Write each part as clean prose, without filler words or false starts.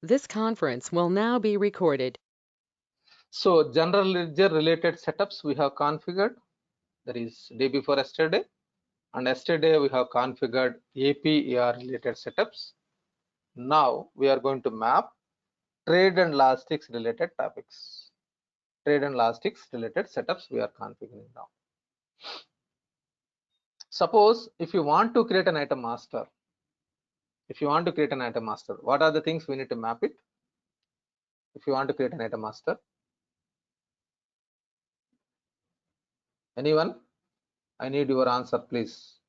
This conference will now be recorded. So general ledger related setups we have configured, that is day before yesterday, and yesterday we have configured APAR related setups. Now we are going to map trade and logistics related topics. Trade and logistics related setups we are configuring now. Suppose if you want to create an item master, what are the things we need to map it? If you want to create an item master, anyone? I need your answer, please.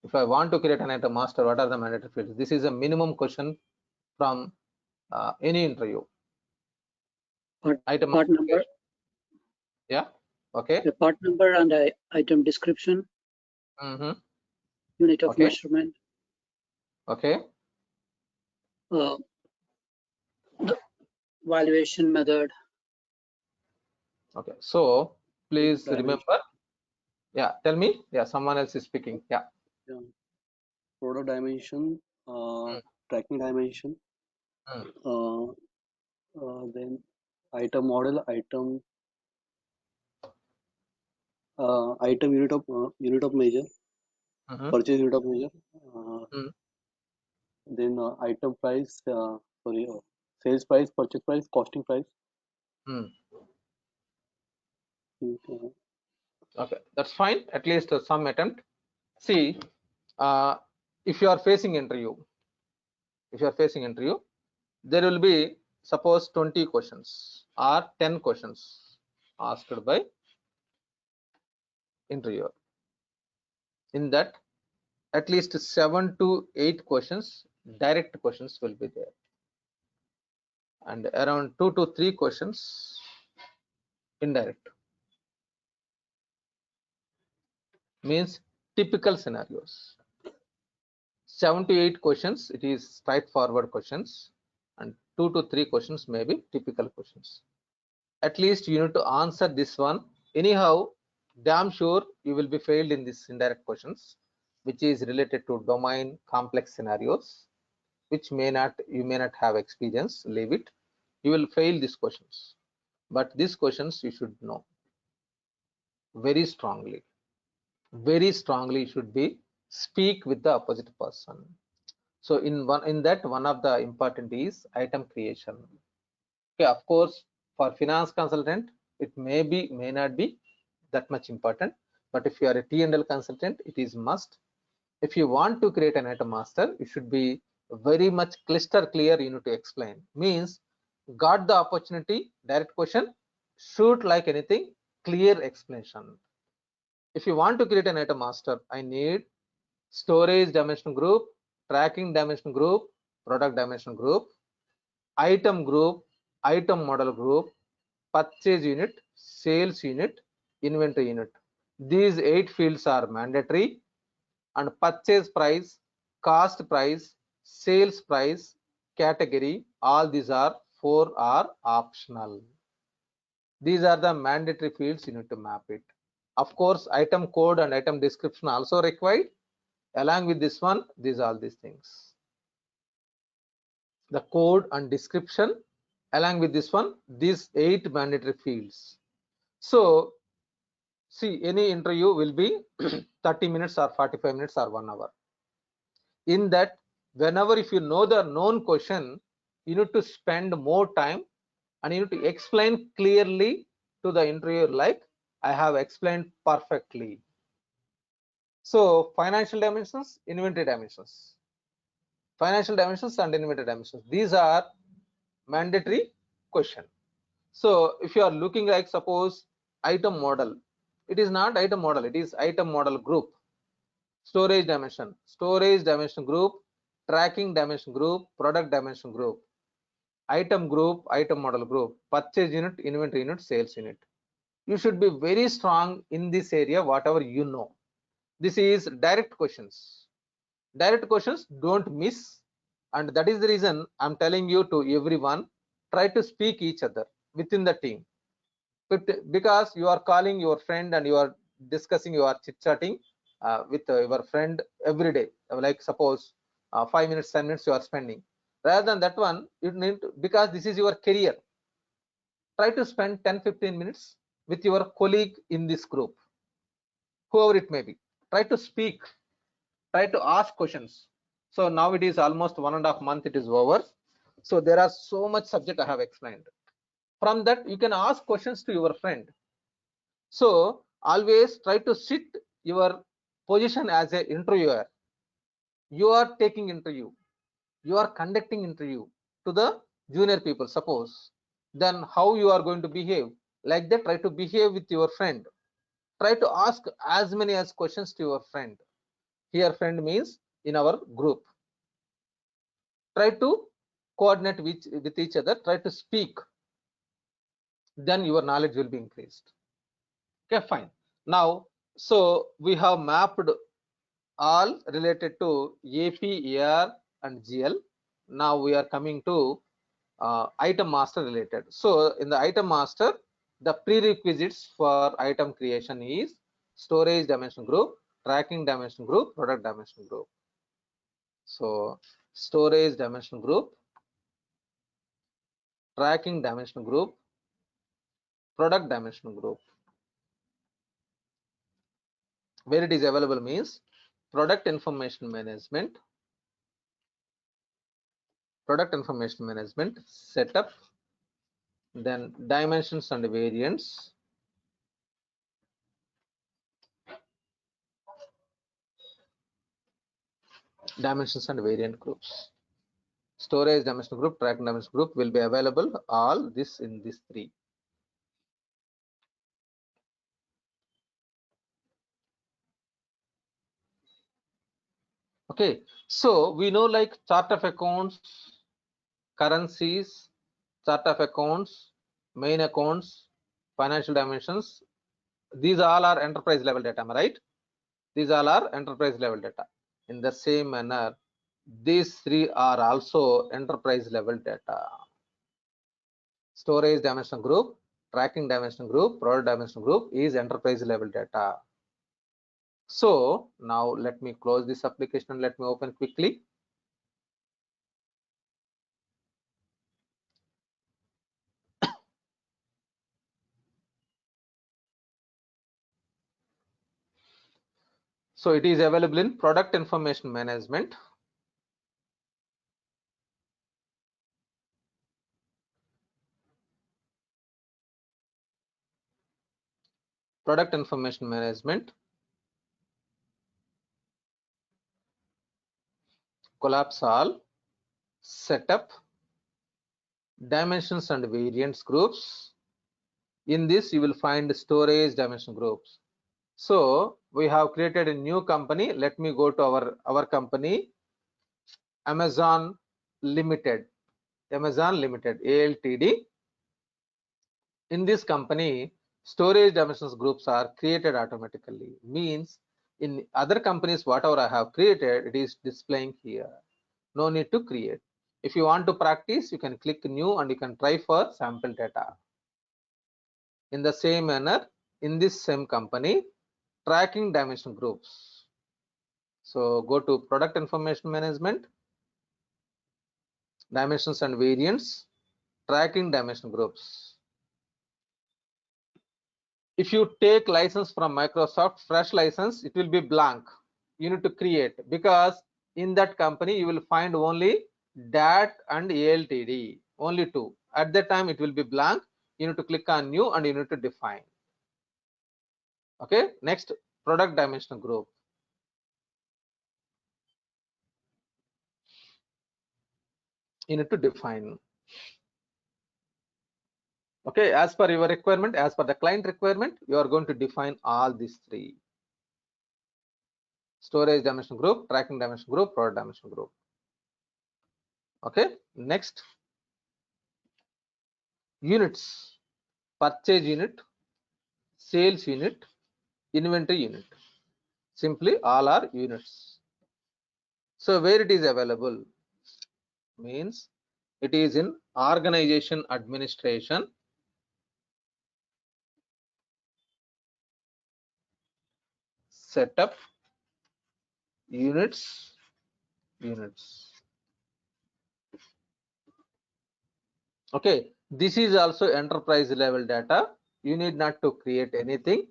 If I want to create an item master, what are the mandatory fields? This is a minimum question from any interview. Item Part number. Yeah. Okay. The part number and the item description. Unit of measurement. Okay. The valuation method. Okay. So please remember. Yeah. Tell me. Yeah. Someone else is speaking. Yeah. Product dimension, tracking dimension, then item model, item unit of measure, purchase unit of measure, then item price, sales price, purchase price, costing price. Okay, that's fine. At least some attempt. See, if you are facing interview, there will be suppose 20 questions or 10 questions asked by interviewer. In that, at least 7 to 8 questions, direct questions will be there, and around 2 to 3 questions indirect. Means typical scenarios. 7 to 8 questions, it is straightforward questions, and 2 to 3 questions may be typical questions. At least you need to answer this one. Anyhow, damn sure you will be failed in these indirect questions, which is related to domain complex scenarios, which you may not have experience. Leave it. You will fail these questions. But these questions you should know very strongly. Very strongly should be speak with the opposite person. So in that one of the important is item creation. Okay, of course, for finance consultant it may not be that much important, but if you are a T&L consultant, it is must. If you want to create an item master, you should be very much crystal clear. You need to explain. Means got the opportunity, direct question, shoot like anything, clear explanation. If you want to create an item master, I need storage dimension group, tracking dimension group, product dimension group, item group, item model group, purchase unit, sales unit, inventory unit. These 8 fields are mandatory, and purchase price, cost price, sales price, category, all these are 4 are optional. These are the mandatory fields you need to map it. Of course, item code and item description also required. Along with this one, these all these things. The code and description, along with this one, these 8 mandatory fields. So see, any interview will be 30 minutes or 45 minutes or 1 hour. In that, whenever if you know the known question, you need to spend more time and you need to explain clearly to the interviewer, like I have explained perfectly. So financial dimensions, inventory dimensions, financial dimensions and inventory dimensions, these are mandatory question. So if you are looking like suppose item model, it is not item model, it is item model group. Storage dimension group, tracking dimension group, product dimension group, item group, item model group, purchase unit, inventory unit, sales unit. You should be very strong in this area, whatever you know. This is direct questions. Direct questions don't miss, and that is the reason I'm telling you to everyone, try to speak each other within the team. Because you are calling your friend and you are discussing, you are chit-chatting with your friend every day, like suppose 5 minutes, 10 minutes you are spending. Rather than that one, you need to, because this is your career, try to spend 10-15 minutes with your colleague in this group, whoever it may be. Try to speak, try to ask questions. So now it is almost 1.5 months it is over. So there are so much subject I have explained. From that you can ask questions to your friend. So always try to sit your position as an interviewer. You are taking interview, you are conducting interview to the junior people, suppose. Then how you are going to behave? Like that, try to behave with your friend. Try to ask as many as questions to your friend. Here friend means in our group. Try to coordinate with each other, try to speak, then your knowledge will be increased. Okay, fine. Now, so we have mapped all related to AP, AR and GL. Now we are coming to item master related. So in the item master, the prerequisites for item creation is storage dimension group, tracking dimension group, product dimension group. So storage dimension group, tracking dimension group, product dimension group. Where it is available means product information management, setup, then dimensions and variants, dimensions and variant groups. Storage dimension group, tracking dimension group will be available all this in these three. Okay, so we know like chart of accounts, currencies, chart of accounts, main accounts, financial dimensions. These all are enterprise level data, am I right? These all are enterprise level data. In the same manner, these three are also enterprise level data. Storage dimension group, tracking dimension group, product dimension group is enterprise level data. So now let me close this application and let me open quickly. So it is available in product information management. Product information management, collapse all, setup, dimensions and variants groups. In this you will find storage dimension groups. So we have created a new company. Let me go to our company, Amazon Limited, ALTD. In this company, storage dimensions groups are created automatically. Means in other companies, whatever I have created, it is displaying here. No need to create. If you want to practice, you can click new and you can try for sample data. In the same manner, in this same company, tracking dimension groups. So go to product information management, dimensions and variants, tracking dimension groups. If you take license from Microsoft, fresh license, it will be blank. You need to create, because in that company you will find only DAT and ALTD, only two. At that time it will be blank. You need to click on new and you need to define. Okay, next, product dimension group. You need to define. Okay, as per your requirement, as per the client requirement, you are going to define all these three: storage dimension group, tracking dimension group, product dimension group. Okay, next, units: purchase unit, sales unit, inventory unit. Simply all are units. So where it is available means it is in organization administration, setup, units. Okay, this is also enterprise level data. You need not to create anything.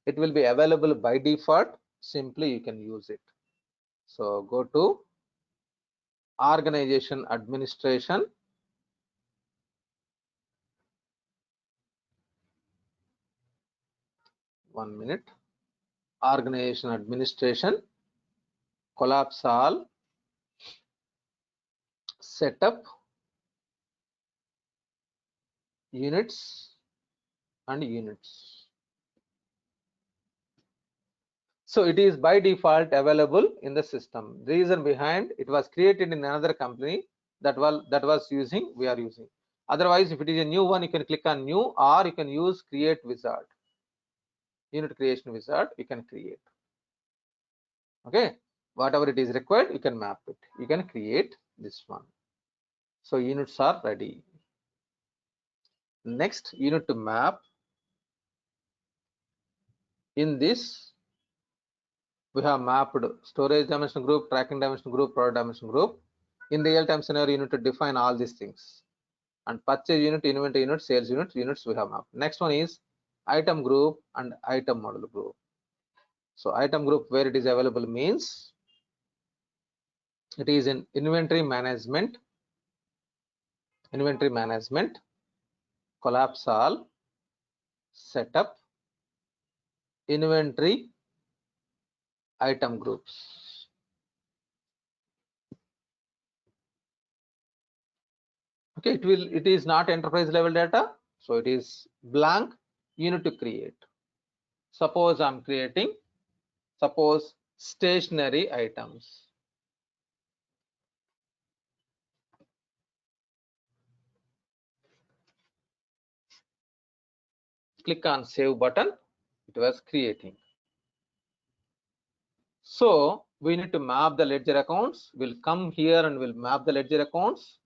It will be available by default. Simply you can use it. So go to organization administration. One minute. Organization administration, collapse all, setup, units and units. So it is by default available in the system. Reason behind, it was created in another company that was using, we are using. Otherwise, if it is a new one, you can click on new, or you can use create wizard, unit creation wizard, you can create. Okay, whatever it is required, you can map it, you can create this one. So units are ready. Next, you need to map. In this, we have mapped storage dimension group, tracking dimension group, product dimension group. In real-time scenario, you need to define all these things. And purchase unit, inventory unit, sales unit, units we have mapped. Next one is item group and item model group. So item group, where it is available means it is in inventory management, collapse all, setup, inventory, item groups. Okay, it is not enterprise level data, so it is blank. You need to create. Suppose I'm creating, suppose stationery items. Click on save button, it was creating. So we need to map the ledger accounts. We'll come here and we'll map the ledger accounts.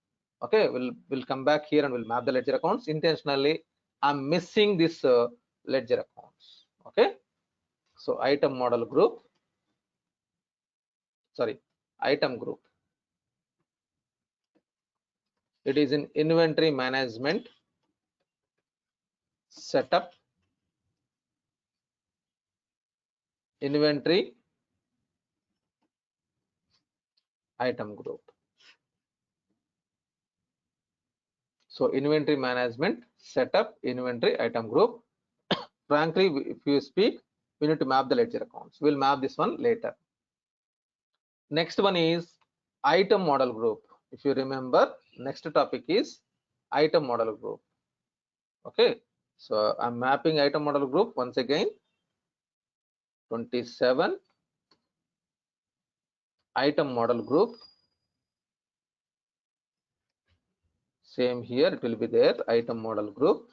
Okay, we'll come back here and we'll map the ledger accounts. Intentionally, I'm missing this ledger accounts. Okay, so item model group, sorry, item group. It is in inventory management, setup, inventory, item group. So inventory management, setup, inventory, item group. Frankly, if you speak, we need to map the ledger accounts. We'll map this one later. Next one is item model group. If you remember, next topic is item model group. Okay, so I'm mapping item model group once again. 27 item model group. Same here, it will be there, item model group.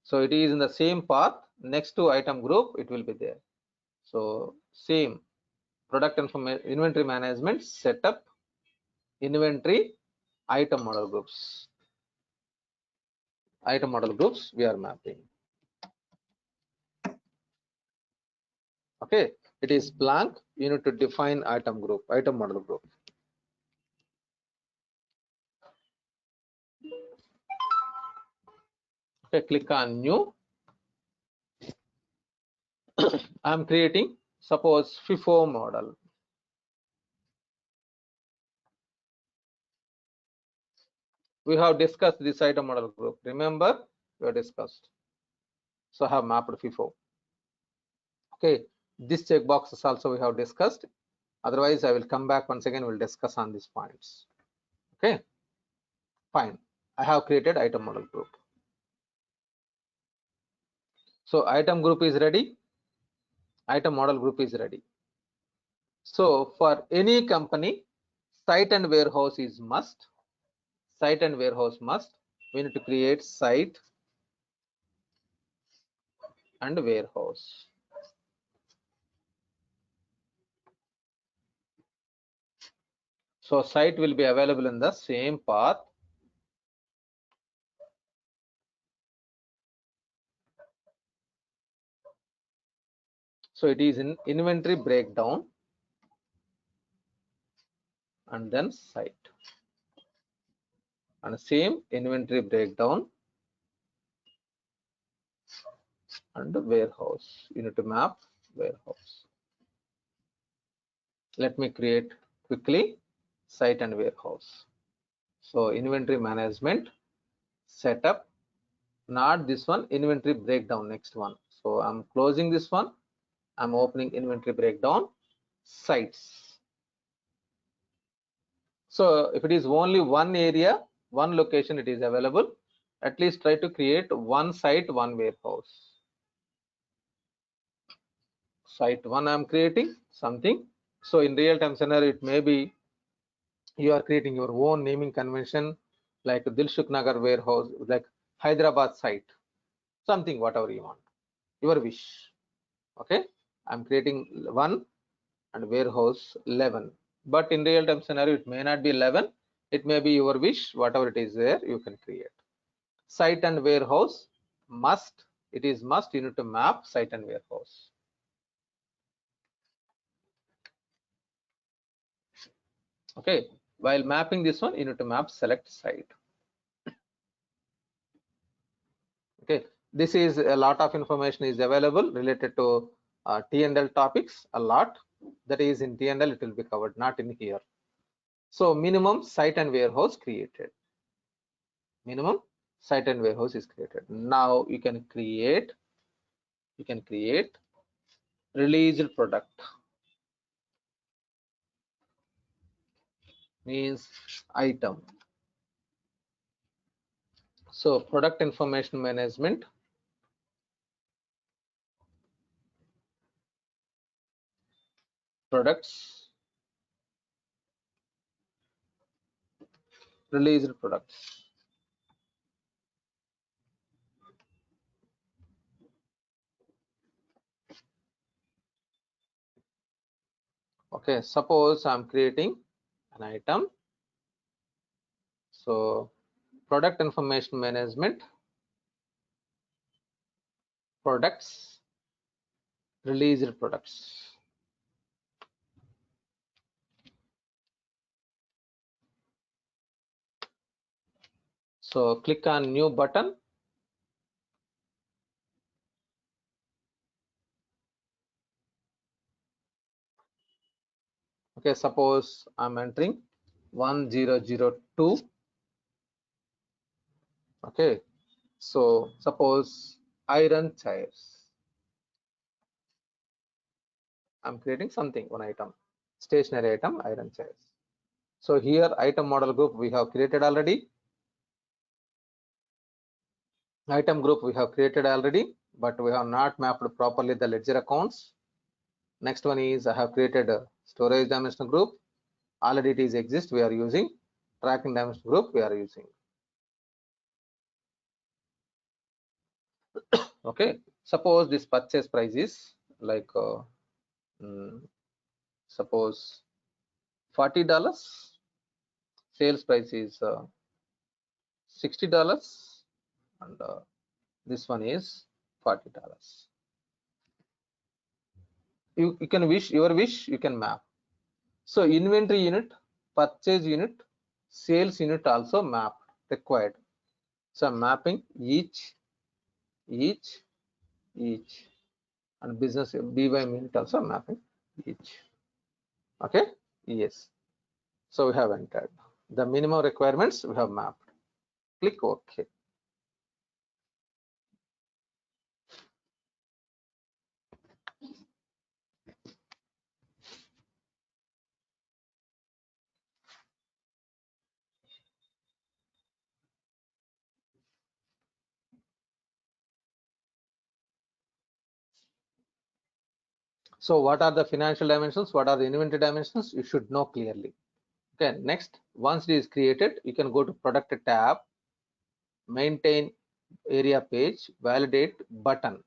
So it is in the same path, next to item group, it will be there. So same product information, inventory management, setup, inventory, item model groups. Item model groups we are mapping. Okay, it is blank. You need to define item group, item model group. Okay, click on new. I'm creating, suppose FIFO model. We have discussed this item model group. Remember, we have discussed. So I have mapped FIFO. Okay, this checkboxes also we have discussed. Otherwise, I will come back once again. We'll discuss on these points. Okay, fine. I have created item model group. So item group is ready. Item model group is ready. So for any company, site and warehouse is must. Site and warehouse must. We need to create site and warehouse. So site will be available in the same path. So it is in inventory breakdown and then site. and same inventory breakdown and warehouse. You need to map warehouse. Let me create quickly site and warehouse. So inventory management setup, not this one, inventory breakdown, next one. So I'm closing this one. I'm opening inventory breakdown sites. So if it is only one area, one location it is available, at least try to create one site, one warehouse. Site 1 I'm creating something. So in real-time scenario, it may be you are creating your own naming convention, like Dilshuk Nagar warehouse, like Hyderabad site, something, whatever you want, your wish. Okay, I'm creating 1 and warehouse 11, but in real-time scenario it may not be 11, it may be your wish, whatever it is there you can create. Site and warehouse must, it is must, you need to map site and warehouse. Okay, while mapping this one, you need to map select site. Okay, this is a lot of information is available related to T&L topics, a lot that is in T&L, it will be covered, not in here. So minimum site and warehouse created. Minimum site and warehouse is created. Now you can create released product, means item. So product information management, products, released products. Okay, suppose I'm creating an item. So product information management, products, released products. So click on new button. Okay, suppose I'm entering 1002. Okay, so suppose iron chairs. I'm creating something, one item, stationary item, iron chairs. So here item model group we have created already. Item group we have created already, but we have not mapped properly the ledger accounts. Next one is I have created a storage dimension group. Already it is exist, we are using. Tracking dimension group we are using. Okay, suppose this purchase price is like suppose $40, sales price is $60, and this one is $40. You can wish, your wish you can map. So inventory unit, purchase unit, sales unit also map required. So I'm mapping each, and business BYM unit also mapping each. Okay, yes. So we have entered the minimum requirements, we have mapped. Click OK. So what are the financial dimensions? What are the inventory dimensions? You should know clearly. Okay, next, once it is created, you can go to product tab, maintain area page, validate button.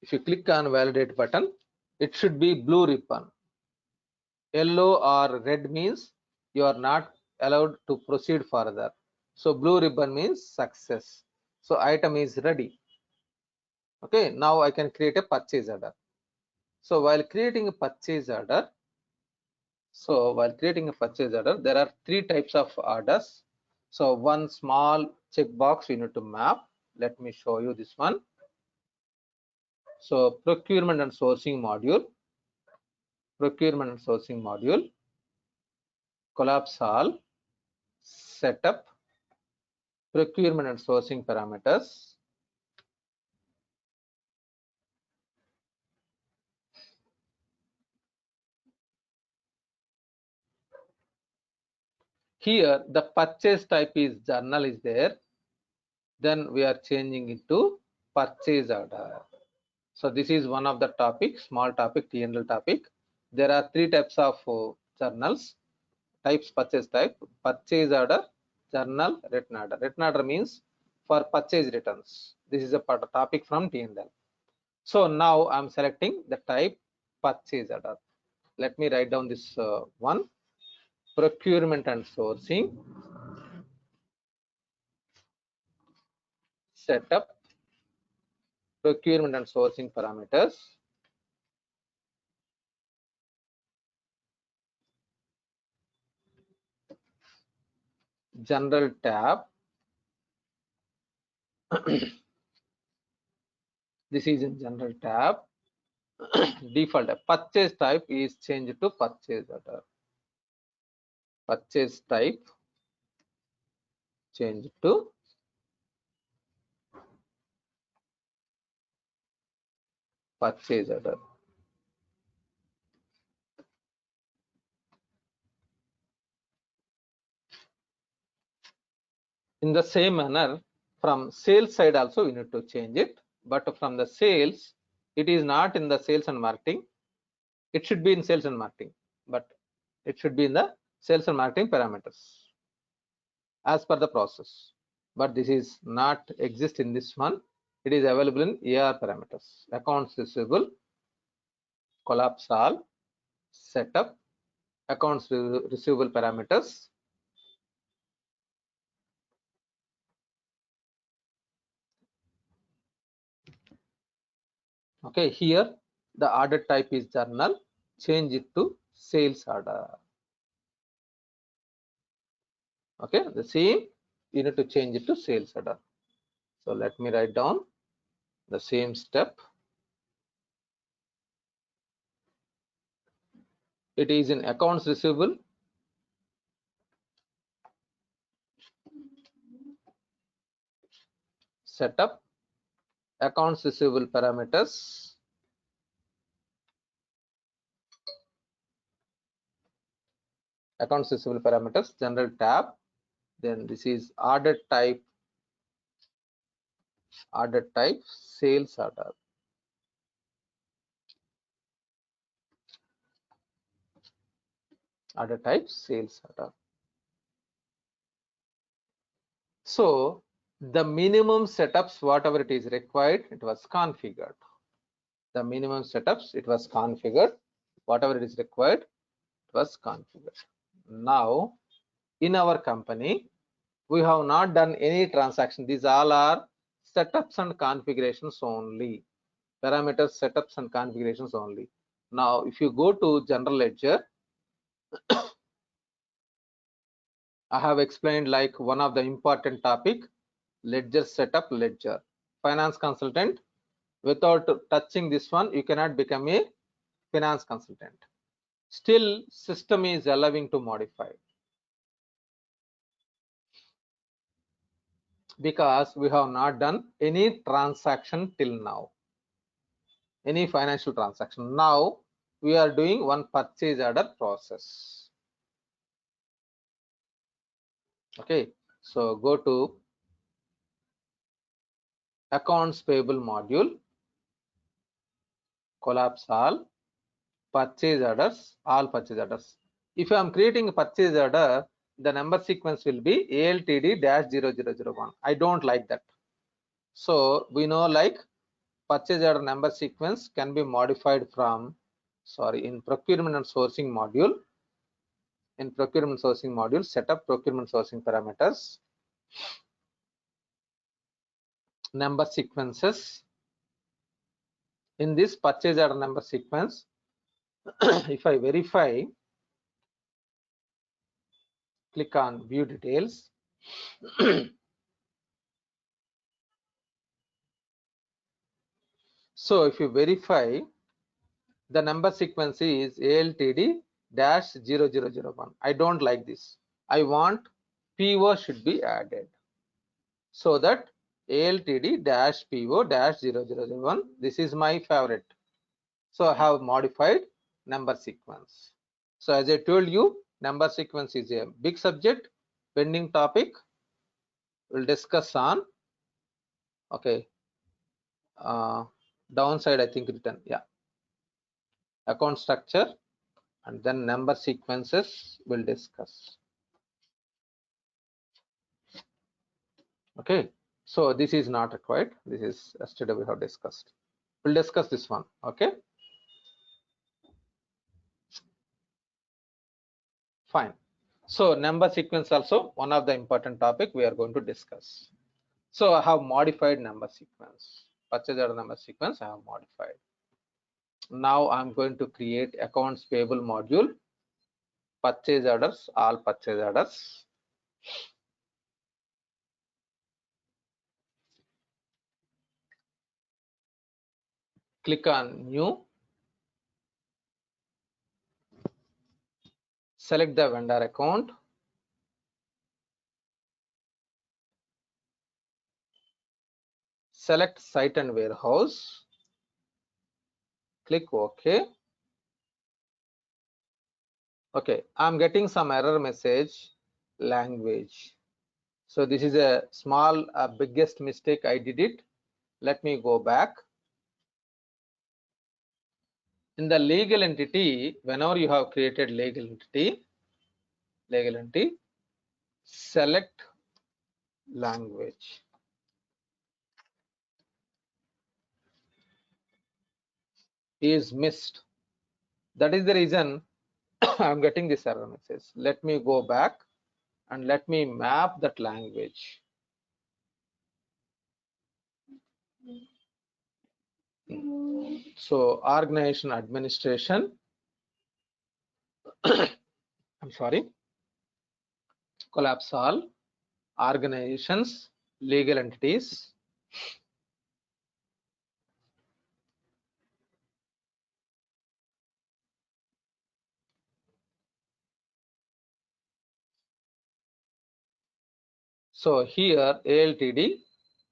If you click on validate button, it should be blue ribbon. Yellow or red means you are not allowed to proceed further. So blue ribbon means success. So item is ready. Okay, now I can create a purchase order. So while creating a purchase order, So while creating a purchase order, there are three types of orders. So one small checkbox we need to map. Let me show you this one. So procurement and sourcing module, collapse all, setup, procurement and sourcing parameters, here the purchase type is journal is there, then we are changing it to purchase order. So this is one of the topic, small topic, T&L topic. There are three types of journals, types purchase type, purchase order, journal, written order. Written order means for purchase returns. This is a part of topic from T&L. So now I'm selecting the type purchase order. Let me write down this one, procurement and sourcing, setup, procurement and sourcing parameters, general tab. This is in general tab. Default purchase type is changed to purchase order. Purchase type changed to purchase order. In the same manner, from sales side also we need to change it, but from the sales, it is not in the sales and marketing. It should be in sales and marketing, but it should be in the sales and marketing parameters as per the process. But this is not exist in this one. It is available in AR parameters. Accounts receivable, collapse all, setup, accounts receivable parameters, okay. Here the order type is journal, change it to sales order. Okay, the same you need to change it to sales order. So let me write down the same step. It is in accounts receivable, setup, accounts receivable parameters, general tab. Then this is order type, sales order. Order type sales order. So the minimum setups, whatever it is required, it was configured. The minimum setups, it was configured. Whatever it is required, it was configured. Now in our company, we have not done any transaction. These all are setups and configurations only. Parameters, setups and configurations only. Now if you go to general ledger, I have explained like one of the important topic, ledger setup, ledger. Finance consultant, without touching this one, you cannot become a finance consultant. Still, system is allowing to modify because we have not done any transaction till now, any financial transaction. Now we are doing one purchase order process. Okay, so go to accounts payable module, collapse all, purchase orders, all purchase orders. If I am creating a purchase order, the number sequence will be ALTD-0001. I don't like that. So we know like purchase order number sequence can be modified from, in procurement and sourcing module. In procurement sourcing module, setup procurement sourcing parameters, number sequences. In this purchase order number sequence, if I verify, Click on view details. So if you verify, the number sequence is ALTD-0001. I don't like this. I want PO should be added. So that ALTD-PO-0001, this is my favorite. So I have modified number sequence. So as I told you, number sequence is a big subject, pending topic. We'll discuss on, okay, downside I think written, yeah, account structure, and then number sequences we'll discuss. Okay, so this is not required. This is yesterday we have discussed. We'll discuss this one. Okay, fine. So number sequence also one of the important topic we are going to discuss. So I have modified number sequence, purchase order number sequence I have modified. Now I'm going to create accounts payable module, purchase orders, all purchase orders. Click on new, select the vendor account, select site and warehouse, click OK. Okay, I'm getting some error message, language. So this is a small biggest mistake I did it. Let me go back. In the legal entity, whenever you have created legal entity, select language. Is missed. That is the reason I'm getting this error message. Let me go back and let me map that language. So organization administration, I'm sorry, collapse all, organizations, legal entities. So here ALTD,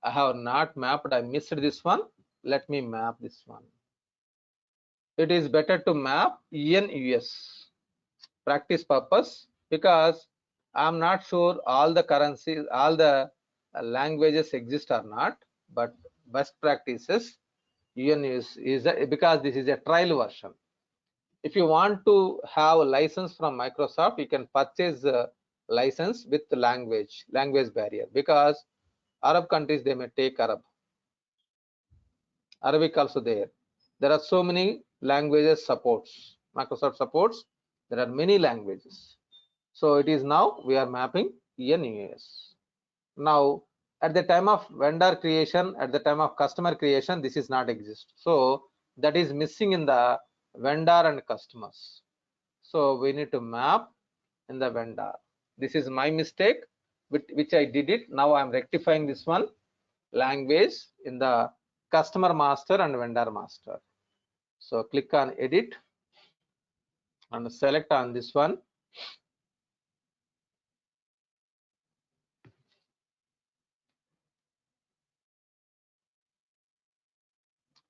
I have not mapped, I missed this one. Let me map this one. It is better to map EN/US, practice purpose, because I'm not sure all the currencies, all the languages exist or not, but best practices UN is because this is a trial version. If you want to have a license from Microsoft, you can purchase a license with the language barrier, because Arab countries they may take Arabic also there. There are so many languages supports. Microsoft supports. There are many languages. So it is now we are mapping EN/US. Now at the time of vendor creation, at the time of customer creation, this is not exist. So that is missing in the vendor and customers. So we need to map in the vendor. This is my mistake, which I did it. Now I am rectifying this one, language in the customer master and vendor master. So click on edit and select on this one.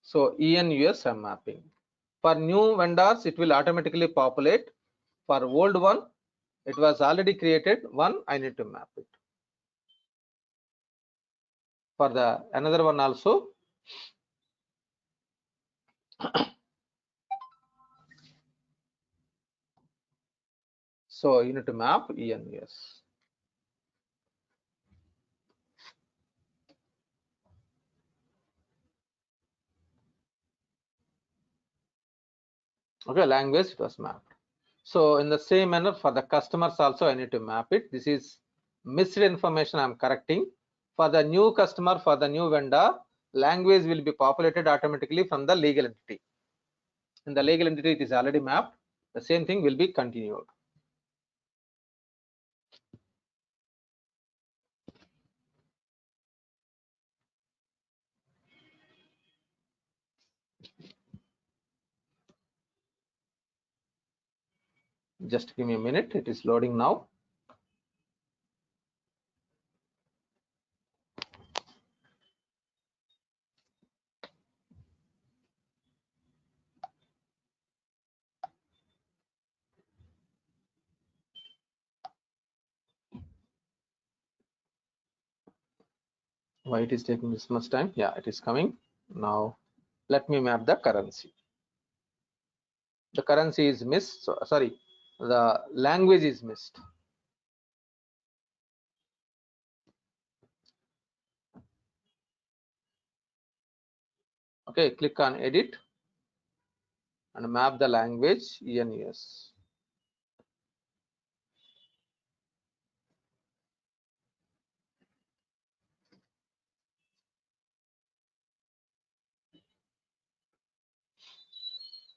So EN/US I'm mapping. For new vendors, it will automatically populate. For old one, it was already created one, I need to map it. For the another one also, so you need to map EN/US. Okay, language it was mapped. So in the same manner for the customers also I need to map it. This is missed information I'm correcting. For the new customer, for the new vendor, language will be populated automatically from the legal entity. In the legal entity it is already mapped. The same thing will be continued. Just give me a minute, it is loading now. Why it is taking this much time? Yeah, it is coming. Now let me map the currency. The currency is missed, so, sorry, the language is missed. Okay, click on edit and map the language ENUS.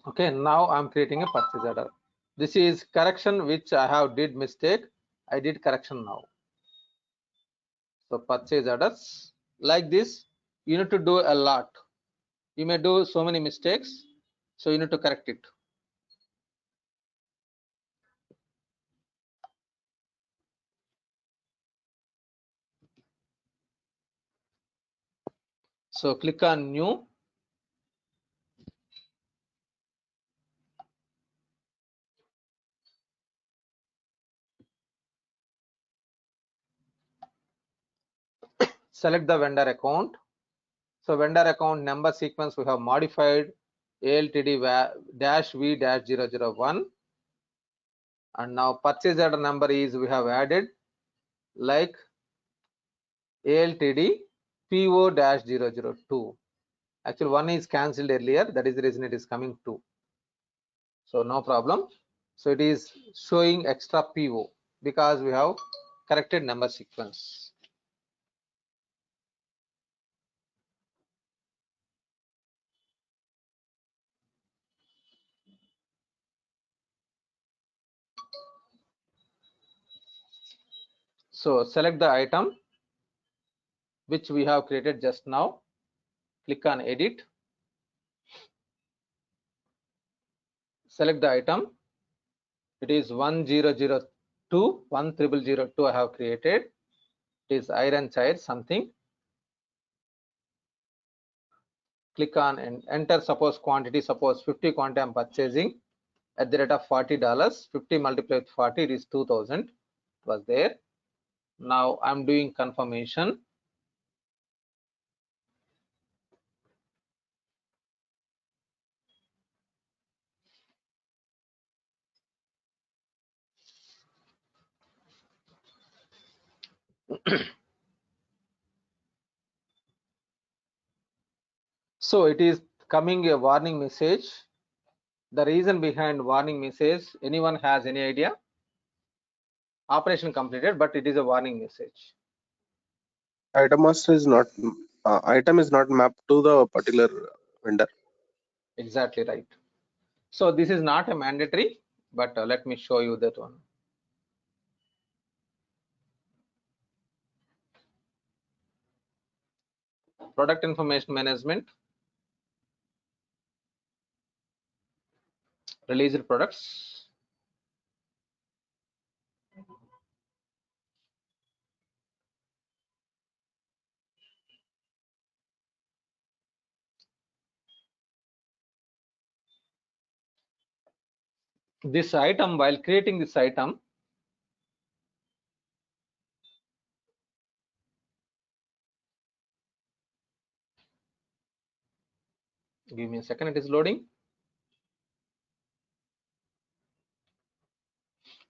Okay, now I'm creating a purchase order. This is correction which I have did mistake. I did correction now. So purchase orders like this, you need to do a lot. You may do so many mistakes, so you need to correct it. So click on new. Select the vendor account. So vendor account number sequence we have modified ALTD-V-001, and now purchase order number is we have added like ALTD PO-002. Actually one is cancelled earlier, that is the reason it is coming 2. So no problem. So it is showing extra PO because we have corrected number sequence. So select the item which we have created just now. Click on edit. Select the item. It is 1002, 10002 I have created. It is iron chair something. Click on and enter suppose quantity, suppose 50 quantity I'm purchasing at the rate of $40. 50 multiplied with 40, it is 2000 was there. Now I'm doing confirmation. So it is coming a warning message. The reason behind warning message, anyone has any idea? Operation completed, but it is a warning message. Item master is not item is not mapped to the particular vendor. Exactly right. So this is not a mandatory, but let me show you that one. Product information management, released products. This item, while creating this item, give me a second, it is loading.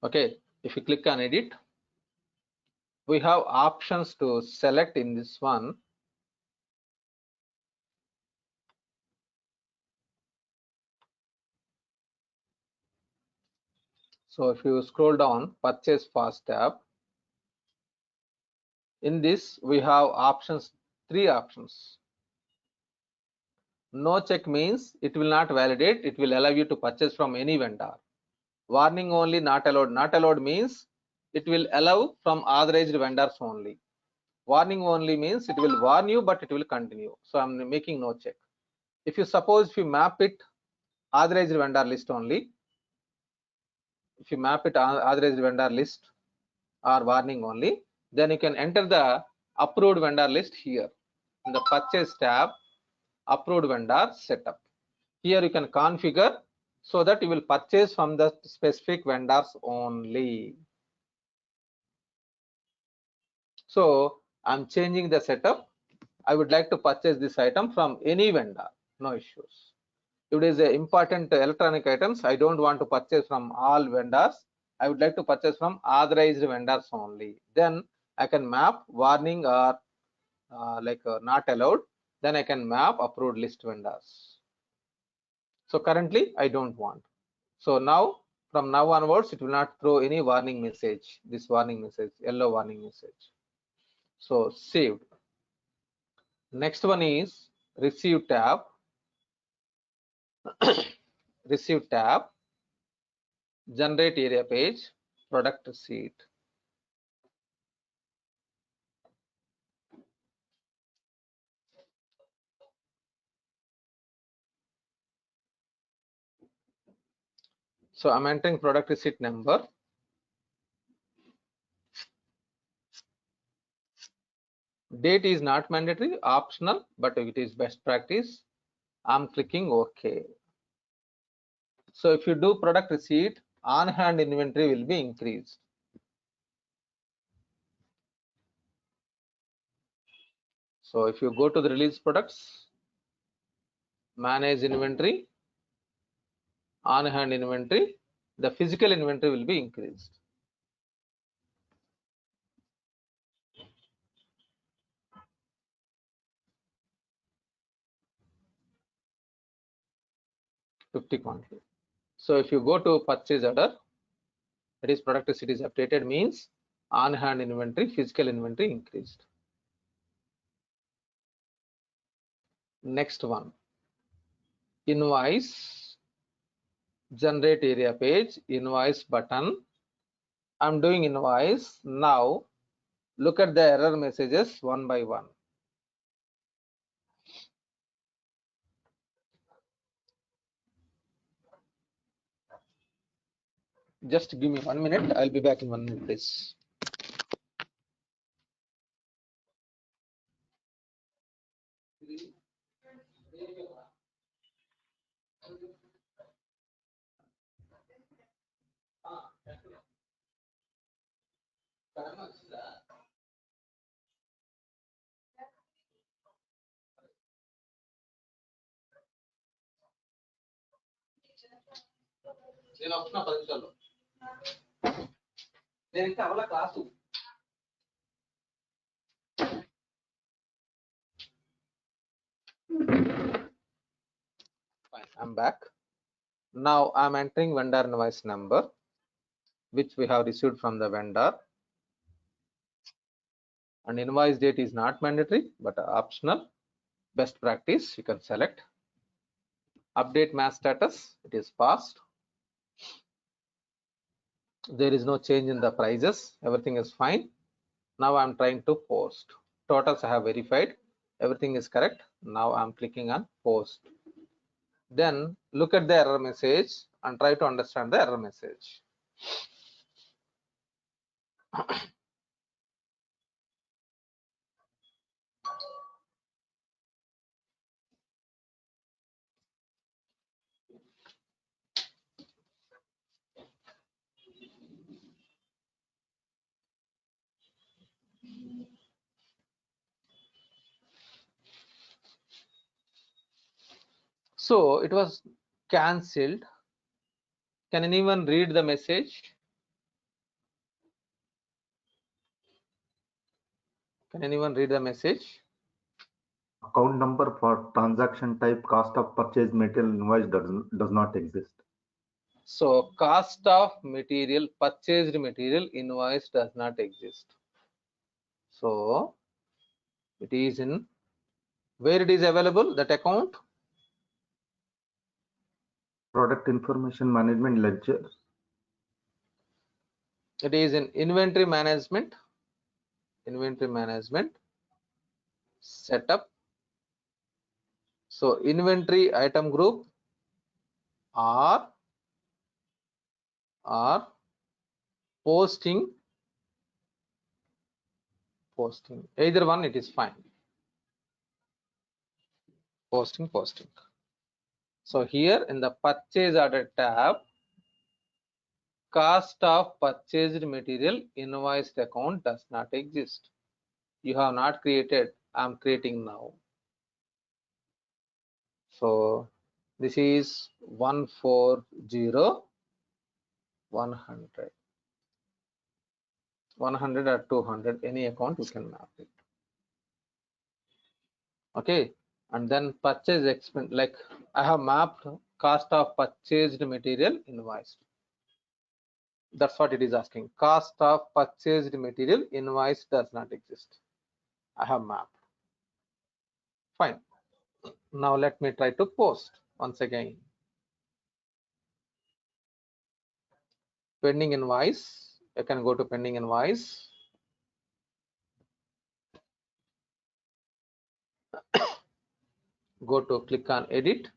Okay, if you click on edit, we have options to select in this one. So if you scroll down, purchase fast tab, in this we have options, 3 options. No check means it will not validate, it will allow you to purchase from any vendor. Warning only, not allowed. Not allowed means it will allow from authorized vendors only. Warning only means it will warn you, but it will continue. So I'm making no check. If you suppose if you map it authorized vendor list only, if you map it on authorized vendor list or warning only, then you can enter the approved vendor list here in the purchase tab, approved vendor setup. Here you can configure so that you will purchase from the specific vendors only. So I'm changing the setup. I would like to purchase this item from any vendor, no issues. If it is important electronic items, I don't want to purchase from all vendors. I would like to purchase from authorized vendors only. Then I can map warning or not allowed. Then I can map approved list vendors. So currently I don't want. So now from now onwards, it will not throw any warning message. This warning message, yellow warning message. So saved. Next one is receive tab. Receive tab, generate area page, product receipt. So I'm entering product receipt number. Date is not mandatory, optional, but it is best practice. I'm clicking OK. So if you do product receipt, on hand inventory will be increased. So if you go to the release products, manage inventory, on hand inventory, the physical inventory will be increased. $50 quantity. So if you go to purchase order, that is product receipt is updated, means on hand inventory, physical inventory increased. Next one, invoice, generate area page, invoice button. I'm doing invoice. Now look at the error messages one by one. Just give me 1 minute. I'll be back in 1 minute, please. నేను వస్తున్నా 10 నిమిషాల్లో. నేను ఇంకా అవలా class. Fine, I'm back. Now I'm entering vendor invoice number, which we have received from the vendor. And invoice date is not mandatory, but optional. Best practice, you can select. Update mass status, it is passed. There is no change in the prices, everything is fine. Now I'm trying to post. Totals I have verified, everything is correct. Now I'm clicking on post. Then look at the error message and try to understand the error message. So it was cancelled. Can anyone read the message? Can anyone read the message? Account number for transaction type cost of purchase material invoice does not exist. So cost of material, purchased material invoice does not exist. So it is in where it is available, that account? Product information management ledger. It is in inventory management. Inventory management setup. So inventory item group or posting, either one it is fine. Posting. So here in the purchase order tab, cost of purchased material invoiced account does not exist. You have not created, I'm creating now. So this is 140, 100 or 200, any account you can map it. Okay, and then purchase expense, like I have mapped cost of purchased material invoiced. That's what it is asking. Cost of purchased material invoice does not exist. I have mapped. Fine. Now let me try to post once again. Pending invoice. You can go to pending invoice. Go to click on edit.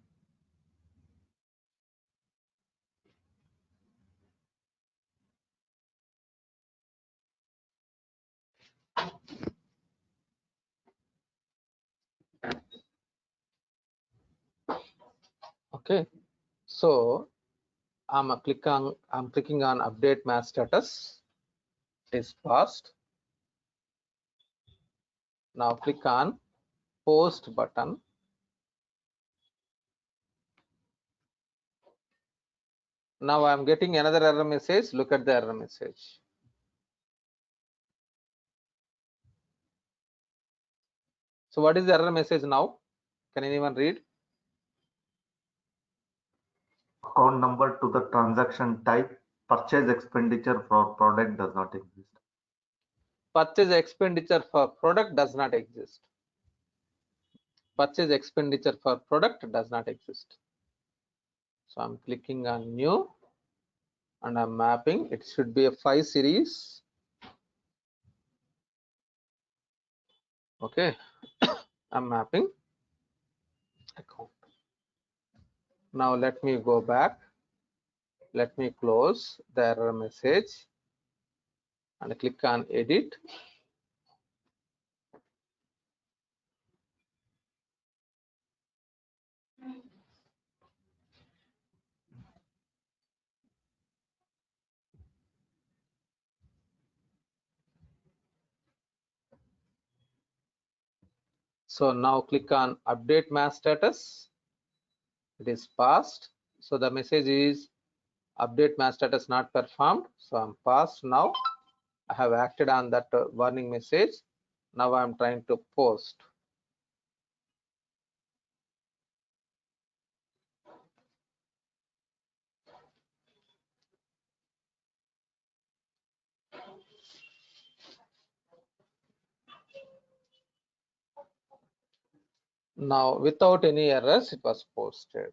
Okay, so I'm clicking on update mass status. It is passed. Now click on post button. Now I'm getting another error message. Look at the error message. So what is the error message now? Can anyone read? Account number to the transaction type, purchase expenditure for product does not exist. Purchase expenditure for product does not exist. Purchase expenditure for product does not exist. So I'm clicking on new and I'm mapping. It should be a 5 series. Okay, I'm mapping account. Now let me go back. Let me close the error message and click on edit. So now click on update mass status. It is passed. So the message is update mass status not performed. So I'm passed now. I have acted on that warning message. Now I'm trying to post. Now without any errors, it was posted.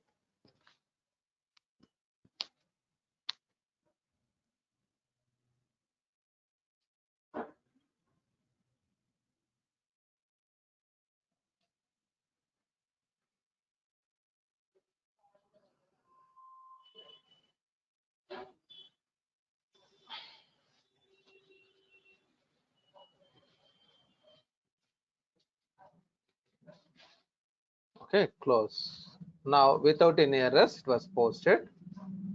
Okay, close. Now without any errors, it was posted.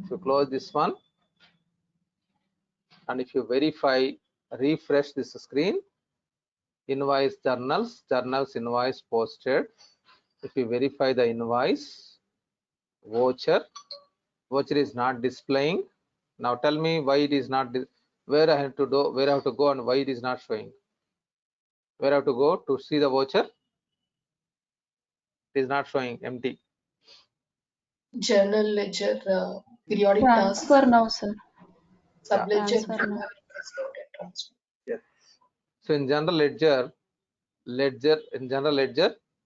If you close this one and if you verify, refresh this screen, invoice journals invoice posted. If you verify the invoice, voucher is not displaying. Now tell me why it is not, where I have to do, where I have to go and why it is not showing. Where I have to go to see the voucher? It is not showing, empty. Journal ledger, periodic task, Transfer now, sir. subledger, Transfer now. transfer. Yes. So in general ledger,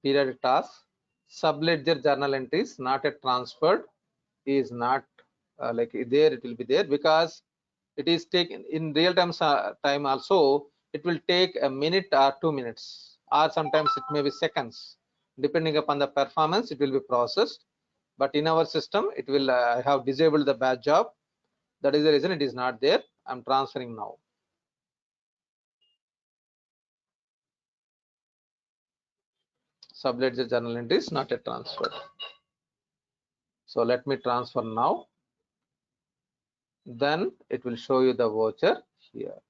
periodic task, subledger journal entries not yet transferred is not like there. It will be there because it is taken in real time also. It will take a minute or 2 minutes, or sometimes it may be seconds, depending upon the performance. It will be processed, but in our system it will have disabled the batch job. That is the reason it is not there. I'm transferring now. Subledger journal entry is not yet transferred. So let me transfer now. Then it will show you the voucher here.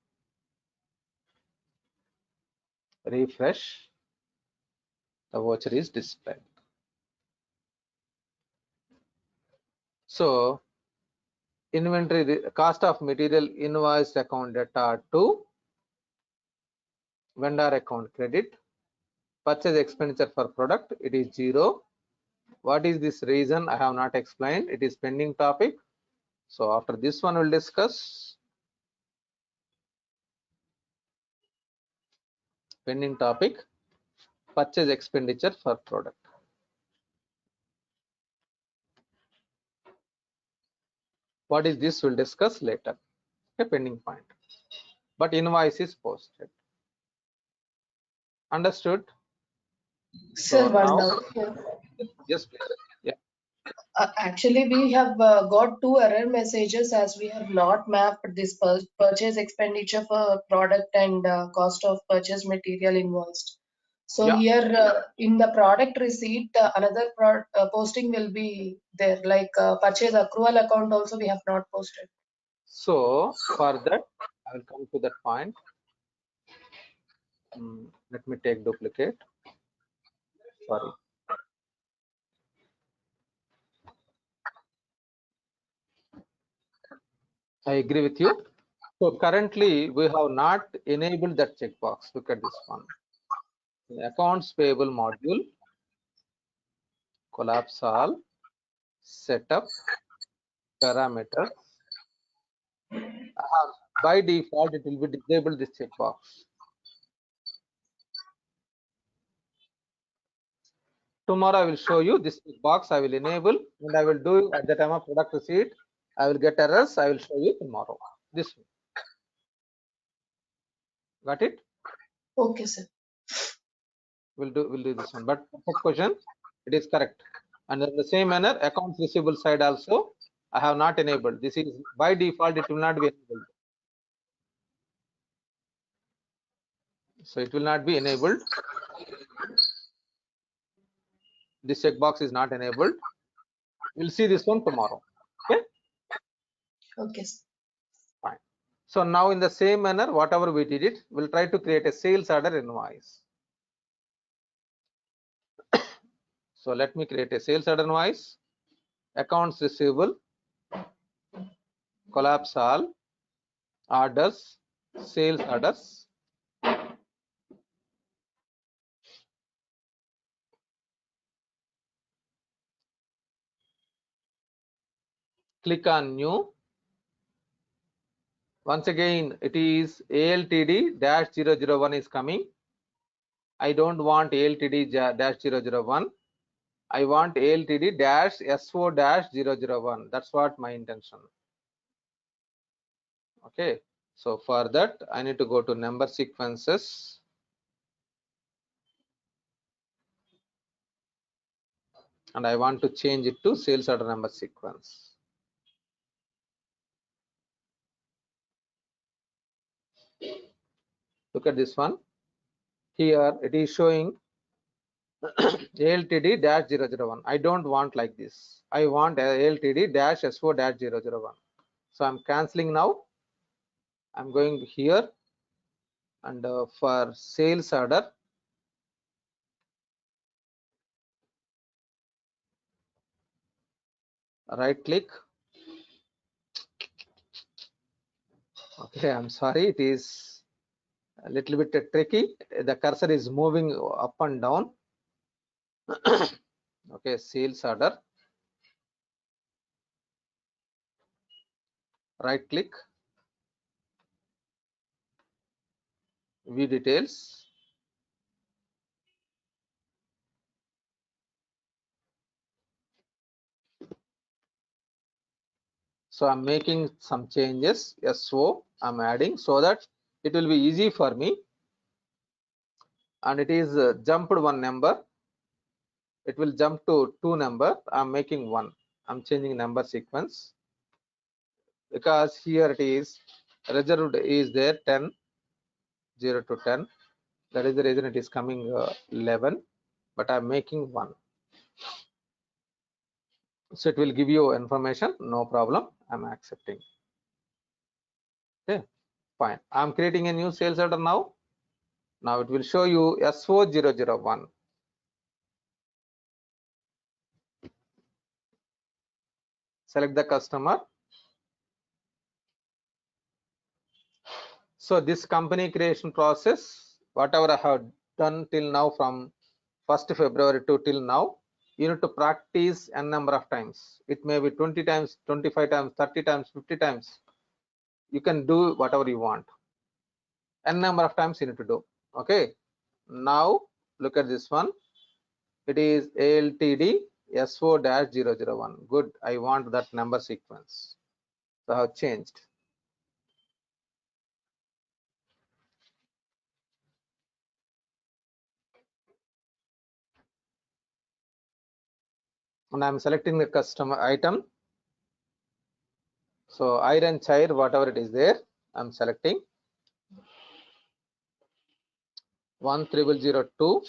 Refresh. The voucher is displayed. So inventory cost of material invoiced account data to vendor account credit. Purchase expenditure for product, it is 0. What is this reason? I have not explained. It is pending topic. So after this one we'll discuss. Pending topic, purchase expenditure for product. What is this? We'll discuss later. A pending point. But invoice is posted. Understood? Sir, So one now, doubt here. yes, please. Yeah. Actually, we have got 2 error messages as we have not mapped this purchase expenditure for product and cost of purchase material invoiced. So Yeah. here in the product receipt, another posting will be there, like purchase accrual account also we have not posted. So for that, I will come to that point. Let me take duplicate. Sorry. I agree with you. So currently we have not enabled that checkbox. Look at this one. The accounts payable module, collapse all, setup, parameters. By default, it will be disabled this checkbox. Tomorrow I will show you this box. I will enable and I will do at the time of product receipt. I will get errors. I will show you tomorrow. This one. Got it? Okay, sir. We'll do this one. But perfect question. It is correct. And in the same manner, accounts receivable side also I have not enabled. This is by default. It will not be enabled. So it will not be enabled. This checkbox is not enabled. We'll see this one tomorrow. Okay. Okay, sir. Fine. So now in the same manner, whatever we did it, we'll try to create a sales order invoice. So let me create a sales order invoice. Accounts receivable, collapse all, orders, sales orders. Click on new. Once again, it is ALTD-001 is coming. I don't want ALTD-001. I want ALTD-SO-001. That's what my intention. Okay. So for that, I need to go to number sequences. And I want to change it to sales order number sequence. Look at this one. Here it is showing ALTD-001. I don't want like this. I want ALTD-SO-001. So I'm canceling now. I'm going here and for sales order, right click. Okay, I'm sorry, it is a little bit tricky. The cursor is moving up and down. Okay, sales order, right click, view details. So I'm making some changes. SO I'm adding so that it will be easy for me. And it is jumped one number. It will jump to 2 number. I'm making 1. I'm changing number sequence because here it is reserved is there 10, 0 to 10. That is the reason it is coming 11, but I'm making 1. So it will give you information, no problem. I'm accepting. Okay, fine. I'm creating a new sales order now. Now it will show you SO001. Select the customer. So this company creation process, whatever I have done till now from 1st February to till now, you need to practice n number of times. It may be 20 times, 25 times, 30 times, 50 times. You can do whatever you want. N number of times you need to do. Okay. Now look at this one. It is ALTD SO-001. Good. I want that number sequence. So I have changed. And I'm selecting the customer item. So iron chair, whatever it is there, I'm selecting 13002.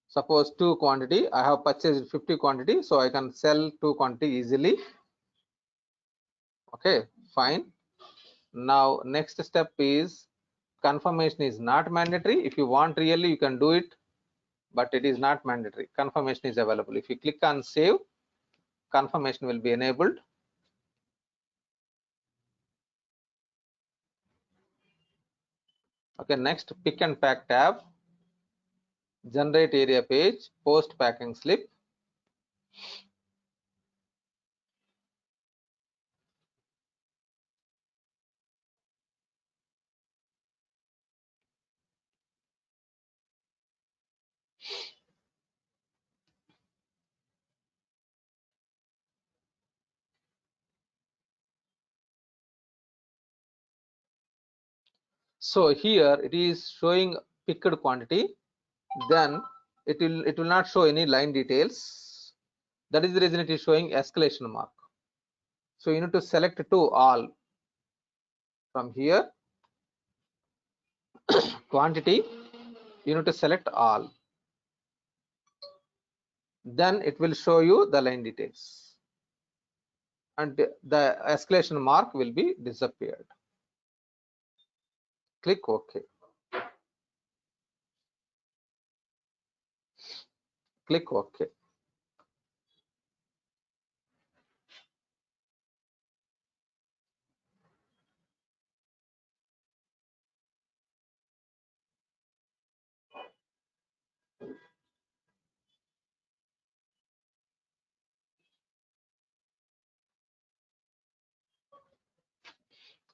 Suppose 2 quantity. I have purchased 50 quantity, so I can sell 2 quantity easily. Okay, fine. Now next step is confirmation is not mandatory. If you want really, you can do it, but it is not mandatory. Confirmation is available. If you click on save, confirmation will be enabled. Okay, next pick and pack tab, generate area page, post packing slip. So here it is showing picked quantity, then it will not show any line details. That is the reason it is showing escalation mark. So you need to select to all from here. Quantity, you need to select all. Then it will show you the line details, and the escalation mark will be disappeared. Click OK. Click OK.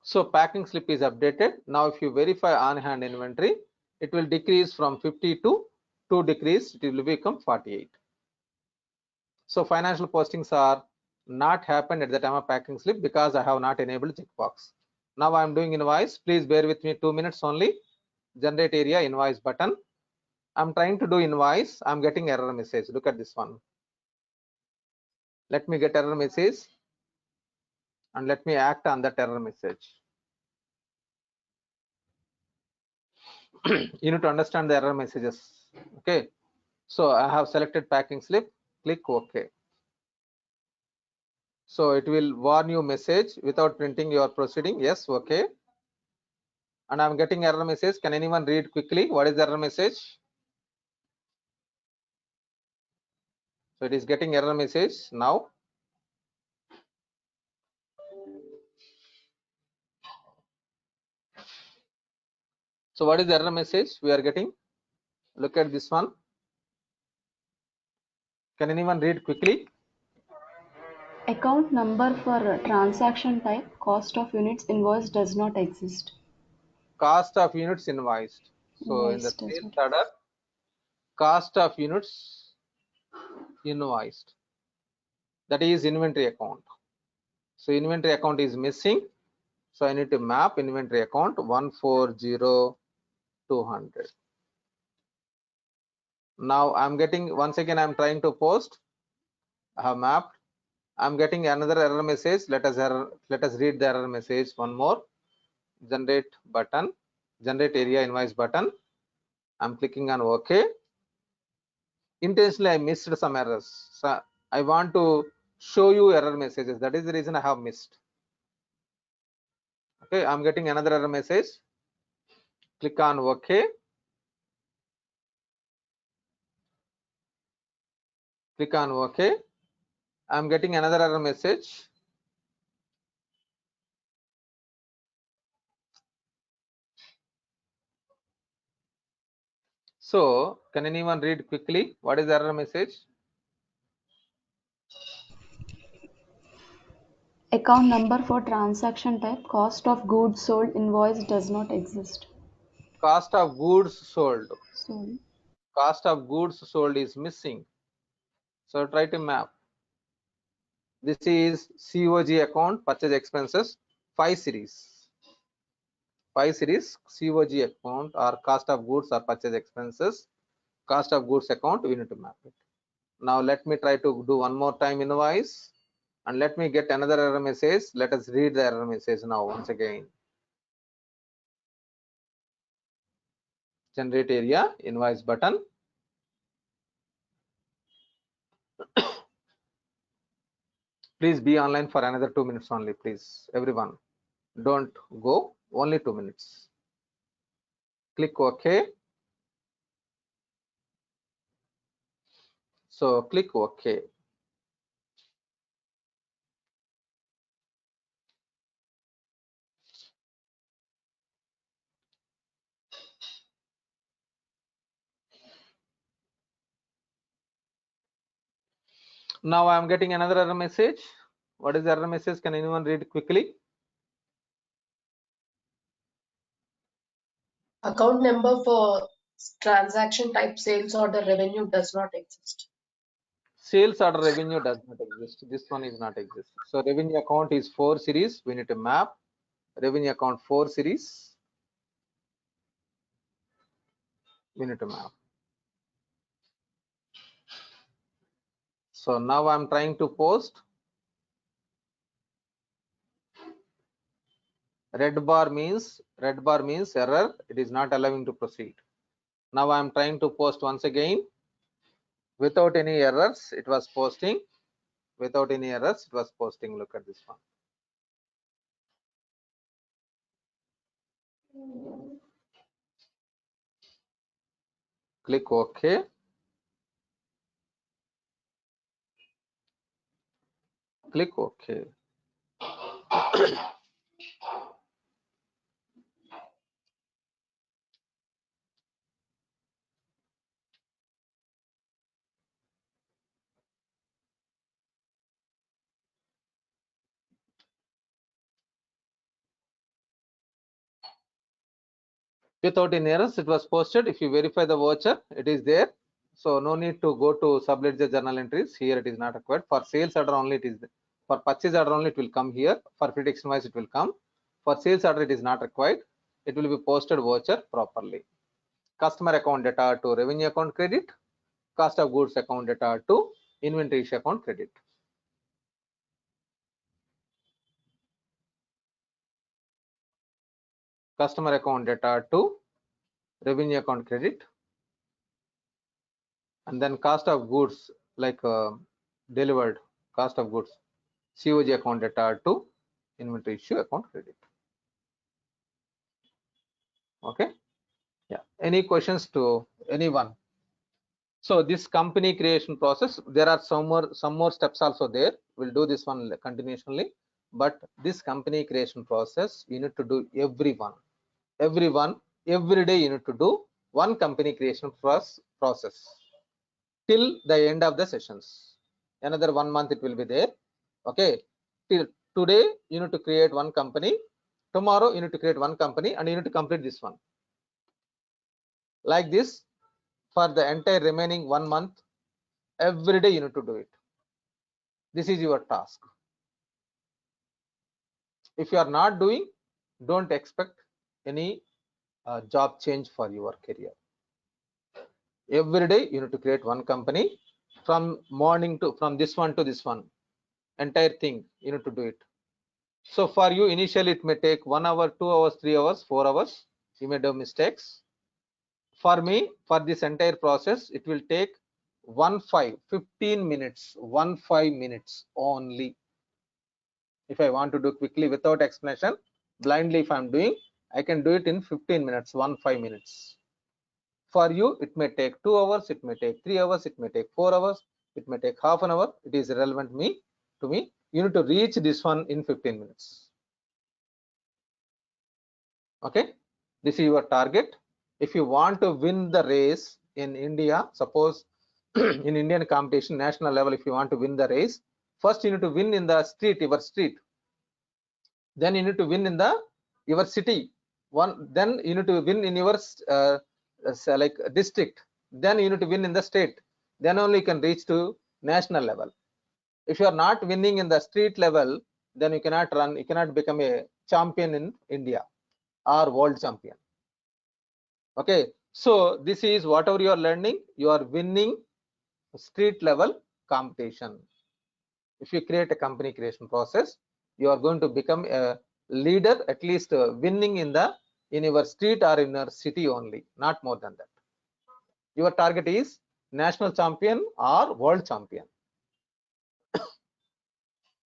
So packing slip is updated. Now if you verify on hand inventory, it will decrease from 50 to 2 decrease, it will become 48. So financial postings are not happened at the time of packing slip because I have not enabled checkbox. Now I am doing invoice. Please bear with me 2 minutes only. Generate area invoice button. I'm trying to do invoice. I'm getting error message. Look at this one. Let me get error message and let me act on that error message. You need to understand the error messages. Okay. So I have selected packing slip. Click OK. So it will warn you message without printing your proceeding. Yes, okay. And I'm getting error message. Can anyone read quickly? What is the error message? So it is getting error message now. So what is the error message we are getting? Look at this one. Can anyone read quickly? Account number for transaction type, cost of units invoiced does not exist. Cost of units invoiced. So in the sales order, cost of units invoiced. That is inventory account. So inventory account is missing. So I need to map inventory account 140200. Now I'm getting, once again I'm trying to post. I have mapped. I'm getting another error message. Let us read the error message one more. Generate button, generate area invoice button. I'm clicking on OK. Intentionally I missed some errors. So I want to show you error messages. That is the reason I have missed. Okay, I'm getting another error message. Click on OK. Click on OK. I'm getting another error message. So can anyone read quickly what is the error message? Account number for transaction type cost of goods sold invoice does not exist. Cost of goods sold. So Cost of goods sold is missing. So try to map. This is COG account, purchase expenses, 5 series. 5 series COG account or cost of goods or purchase expenses, cost of goods account, we need to map it. Now let me try to do one more time invoice and let me get another error message. Let us read the error message now once again. Generate area invoice button. Please be online for another 2 minutes only, please. Everyone, don't go, only 2 minutes. Click OK. So click OK. Now I am getting another error message. What is the error message? Can anyone read quickly? Account number for transaction type sales order revenue does not exist. Sales order revenue does not exist. This one is not exist. So revenue account is 4 series. We need to map revenue account 4 series. We need to map. So now I'm trying to post. Red bar means error. It is not allowing to proceed. Now I'm trying to post once again. Without any errors, it was posting. Without any errors, it was posting. Look at this one. Click OK. Click OK. Without any errors, it was posted. If you verify the voucher, it is there. So no need to go to subledger journal entries. Here it is not required. For sales order only it is there. For purchase order only it will come here. For prediction wise it will come. For sales order it is not required. It will be posted voucher properly. Customer account data to revenue account credit. Cost of goods account data to inventory issue account credit. Customer account data to revenue account credit. And then cost of goods like delivered cost of goods COG account data to inventory issue account credit. Okay, yeah, any questions to anyone? So this company creation process, there are some more steps also there. We'll do this one continuously, but this company creation process you need to do every day. You need to do one company creation process till the end of the sessions. Another 1 month it will be there. Okay, till today you need to create one company. Tomorrow you need to create one company and you need to complete this one. Like this for the entire remaining 1 month. Every day you need to do it. This is your task. If you are not doing, don't expect any job change for your career. Every day you need to create one company from this one to this one. entire thing you need to do it. So for you initially it may take 1 hour, 2 hours, 3 hours, 4 hours. You may do mistakes. For me, for this entire process, it will take 15 minutes, 15 minutes only. If I want to do quickly without explanation, blindly if I'm doing, I can do it in 15 minutes, 15 minutes. For you, it may take 2 hours, it may take 3 hours, it may take 4 hours, it may take half an hour. It is irrelevant to me. You need to reach this one in 15 minutes. Okay, this is your target. If you want to win the race in India, suppose in Indian competition, national level, if you want to win the race, first you need to win in the street, your street. Then you need to win in your city. Then you need to win in your like district. Then you need to win in the state. Then only you can reach to national level. If you are not winning in the street level, then you cannot run. You cannot become a champion in India or world champion. Okay, so this is whatever you are learning, you are winning street level competition. If you create a company creation process, you are going to become a leader, at least winning in your street or in your city only, not more than that. Your target is national champion or world champion.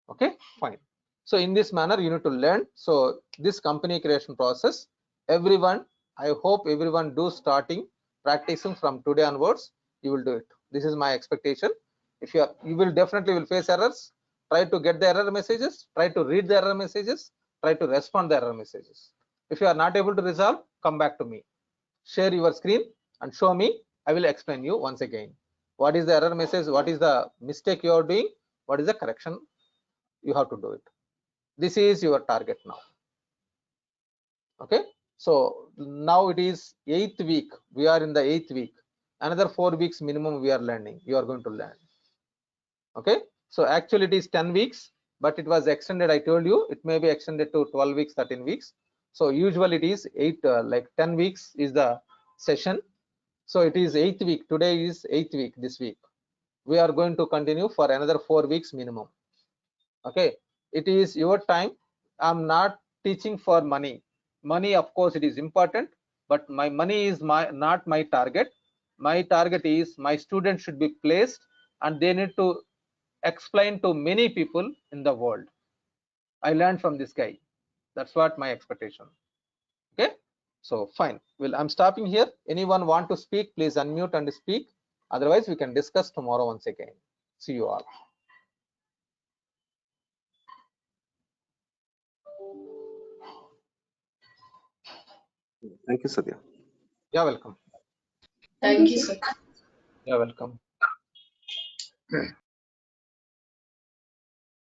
Okay, fine. So in this manner you need to learn. So this company creation process, everyone, I hope everyone do starting practicing from today onwards. You will do it. This is my expectation. If you will definitely face errors. Try to get the error messages, try to read the error messages, try to respond the error messages. If you are not able to resolve, come back to me, share your screen and show me. I will explain you once again what is the error message, what is the mistake you are doing, what is the correction you have to do it. This is your target now. Okay, so now it is 8th week. We are in the 8th week. Another 4 weeks minimum we are learning. You are going to learn. Okay, so actually it is 10 weeks, but it was extended. I told you it may be extended to 12 weeks, 13 weeks. So usually it is 10 weeks is the session. So it is 8th week. Today is 8th week. This week we are going to continue for another 4 weeks minimum. Okay, it is your time. I'm not teaching for money. Money, of course, it is important, but my money is not my target. My target is my students should be placed and they need to explain to many people in the world. I learned from this guy. That's what my expectation. Okay, so fine. Well, I'm stopping here. Anyone want to speak, please unmute and speak. Otherwise we can discuss tomorrow once again. See you all. Thank you, Satya. Yeah, welcome. Thank you, sir. Yeah, welcome.